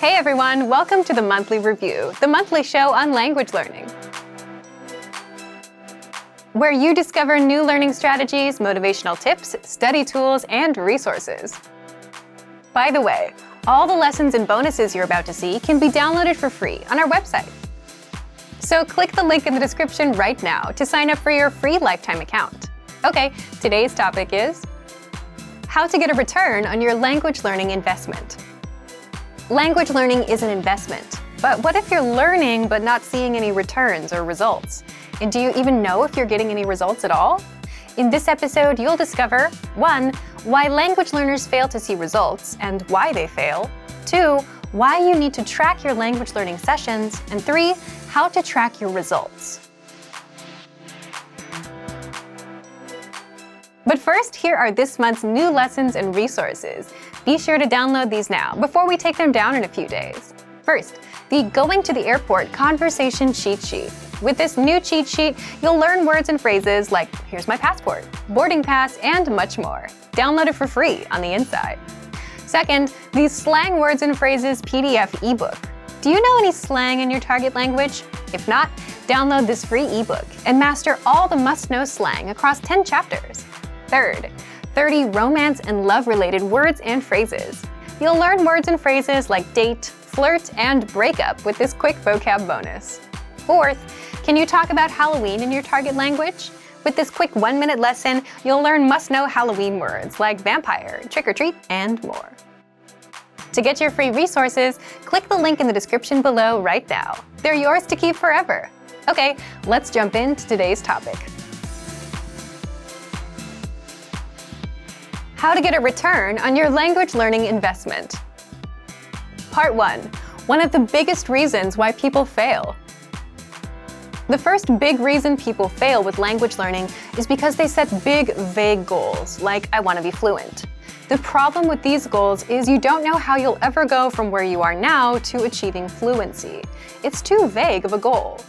Hey everyone, welcome to the Monthly Review, the monthly show on language learning, where you discover new learning strategies, motivational tips, study tools, and resources. By the way, all the lessons and bonuses you're about to see can be downloaded for free on our website. So click the link in the description right now to sign up for your free lifetime account. Okay, today's topic is how to get a return on your language learning investment. Language learning is an investment, but what if you're learning but not seeing any returns or results? And do you even know if you're getting any results at all? In this episode, you'll discover 1. Why language learners fail to see results and why they fail. 2. Why you need to track your language learning sessions. And 3. How to track your results. But first, here are this month's new lessons and resources. Be sure to download these now before we take them down in a few days. First, the Going to the Airport Conversation Cheat Sheet. With this new cheat sheet, you'll learn words and phrases like "here's my passport," "boarding pass," and much more. Download it for free on the inside. Second, the Slang Words and Phrases PDF ebook. Do you know any slang in your target language? If not, download this free ebook and master all the must-know slang across 10 chapters. Third, 30 romance and love-related words and phrases. You'll learn words and phrases like date, flirt, and breakup with this quick vocab bonus. Fourth, can you talk about Halloween in your target language? With this quick 1-minute lesson, you'll learn must-know Halloween words like vampire, trick-or-treat, and more. To get your free resources, click the link in the description below right now. They're yours to keep forever. Okay, let's jump into today's topic. How to get a return on your language learning investment. Part 1. One of the biggest reasons why people fail. The first big reason people fail with language learning is because they set big, vague goals, like "I want to be fluent." The problem with these goals is you don't know how you'll ever go from where you are now to achieving fluency. It's too vague of a goal.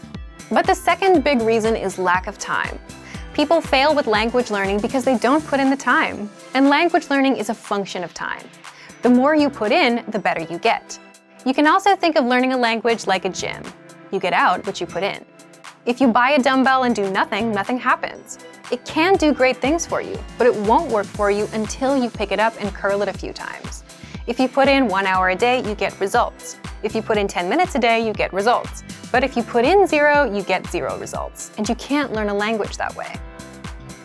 But the second big reason is lack of time. People fail with language learning because they don't put in the time. And language learning is a function of time. The more you put in, the better you get. You can also think of learning a language like a gym. You get out what you put in. If you buy a dumbbell and do nothing, nothing happens. It can do great things for you, but it won't work for you until you pick it up and curl it a few times. If you put in 1 hour a day, you get results. If you put in 10 minutes a day, you get results. But if you put in 0, you get 0 results. And you can't learn a language that way.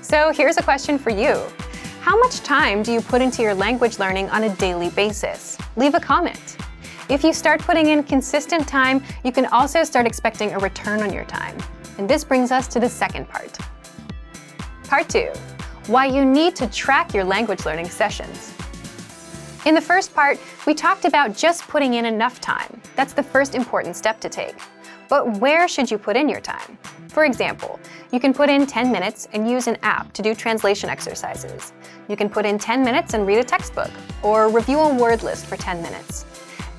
So here's a question for you. How much time do you put into your language learning on a daily basis? Leave a comment. If you start putting in consistent time, you can also start expecting a return on your time. And this brings us to the second part. Part 2. Why you need to track your language learning sessions. In the first part, we talked about just putting in enough time. That's the first important step to take. But where should you put in your time? For example, you can put in 10 minutes and use an app to do translation exercises. You can put in 10 minutes and read a textbook, or review a word list for 10 minutes.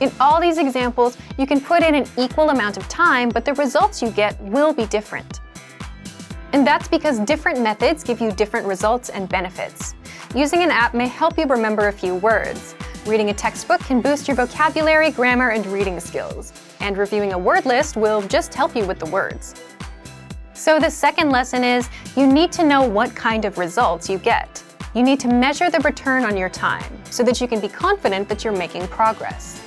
In all these examples, you can put in an equal amount of time, but the results you get will be different. And that's because different methods give you different results and benefits. Using an app may help you remember a few words. Reading a textbook can boost your vocabulary, grammar, and reading skills. And reviewing a word list will just help you with the words. So the second lesson is you need to know what kind of results you get. You need to measure the return on your time so that you can be confident that you're making progress.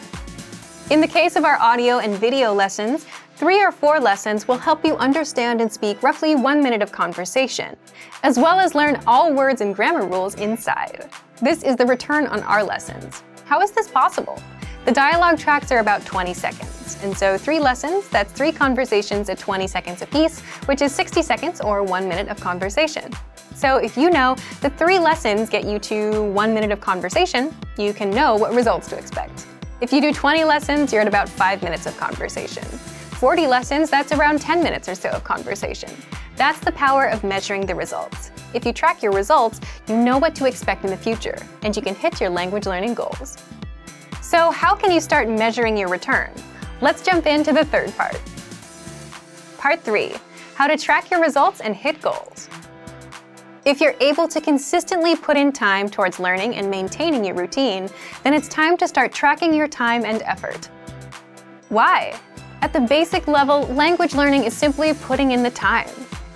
In the case of our audio and video lessons, 3 or 4 lessons will help you understand and speak roughly 1 minute of conversation, as well as learn all words and grammar rules inside. This is the return on our lessons. How is this possible? The dialogue tracks are about 20 seconds, and so 3 lessons, that's 3 conversations at 20 seconds apiece, which is 60 seconds or 1 minute of conversation. So if you know the 3 lessons get you to 1 minute of conversation, you can know what results to expect. If you do 20 lessons, you're at about 5 minutes of conversation. 40 lessons, that's around 10 minutes or so of conversation. That's the power of measuring the results. If you track your results, you know what to expect in the future, and you can hit your language learning goals. So how can you start measuring your return? Let's jump into the third part. Part 3. How to track your results and hit goals. If you're able to consistently put in time towards learning and maintaining your routine, then it's time to start tracking your time and effort. Why? At the basic level, language learning is simply putting in the time.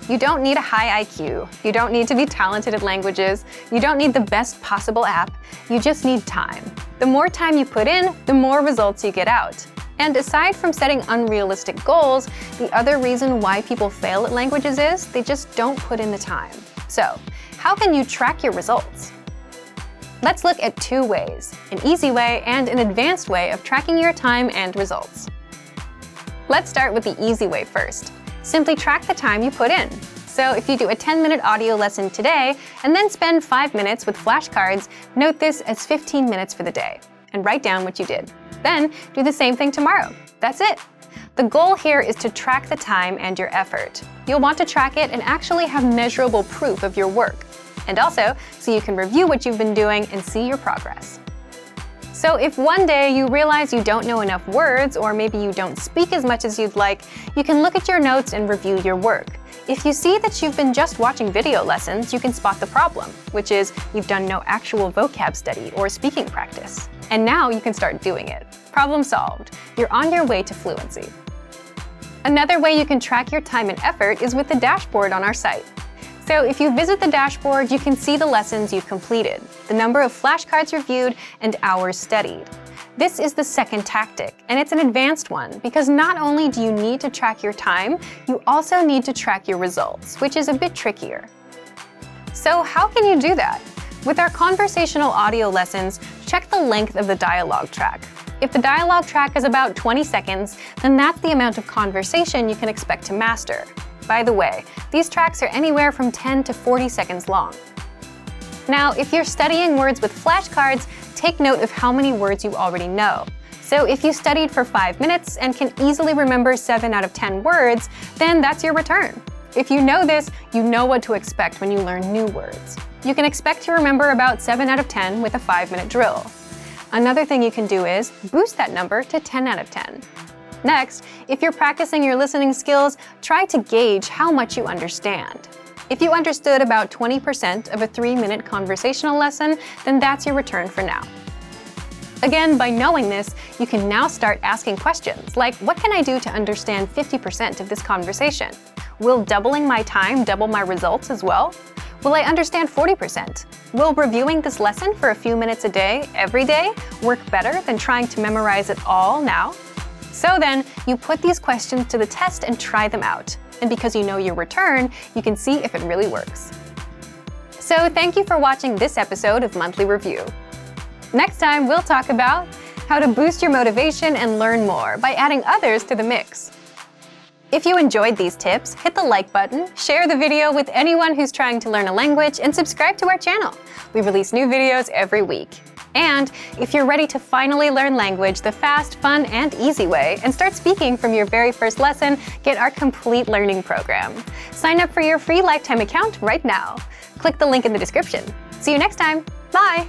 You don't need a high IQ. You don't need to be talented at languages. You don't need the best possible app. You just need time. The more time you put in, the more results you get out. And aside from setting unrealistic goals, the other reason why people fail at languages is they just don't put in the time. So, how can you track your results? Let's look at two ways, an easy way and an advanced way of tracking your time and results. Let's start with the easy way first. Simply track the time you put in. So if you do a 10-minute audio lesson today and then spend 5 minutes with flashcards, note this as 15 minutes for the day and write down what you did. Then do the same thing tomorrow. That's it. The goal here is to track the time and your effort. You'll want to track it and actually have measurable proof of your work. And also, so you can review what you've been doing and see your progress. So if one day you realize you don't know enough words, or maybe you don't speak as much as you'd like, you can look at your notes and review your work. If you see that you've been just watching video lessons, you can spot the problem, which is you've done no actual vocab study or speaking practice. And now you can start doing it. Problem solved. You're on your way to fluency. Another way you can track your time and effort is with the dashboard on our site. So if you visit the dashboard, you can see the lessons you've completed, the number of flashcards reviewed, and hours studied. This is the second tactic, and it's an advanced one because not only do you need to track your time, you also need to track your results, which is a bit trickier. So how can you do that? With our conversational audio lessons, check the length of the dialogue track. If the dialogue track is about 20 seconds, then that's the amount of conversation you can expect to master. By the way, these tracks are anywhere from 10 to 40 seconds long. Now, if you're studying words with flashcards, take note of how many words you already know. So if you studied for 5 minutes and can easily remember 7 out of 10 words, then that's your return. If you know this, you know what to expect when you learn new words. You can expect to remember about 7 out of 10 with a 5-minute drill. Another thing you can do is boost that number to 10 out of 10. Next, if you're practicing your listening skills, try to gauge how much you understand. If you understood about 20% of a 3-minute conversational lesson, then that's your return for now. Again, by knowing this, you can now start asking questions like, what can I do to understand 50% of this conversation? Will doubling my time double my results as well? Will I understand 40%? Will reviewing this lesson for a few minutes a day, every day, work better than trying to memorize it all now? So then, you put these questions to the test and try them out. And because you know your return, you can see if it really works. So thank you for watching this episode of Monthly Review. Next time, we'll talk about how to boost your motivation and learn more by adding others to the mix. If you enjoyed these tips, hit the like button, share the video with anyone who's trying to learn a language, and subscribe to our channel. We release new videos every week. And if you're ready to finally learn language the fast, fun, and easy way, and start speaking from your very first lesson, get our complete learning program. Sign up for your free lifetime account right now. Click the link in the description. See you next time. Bye!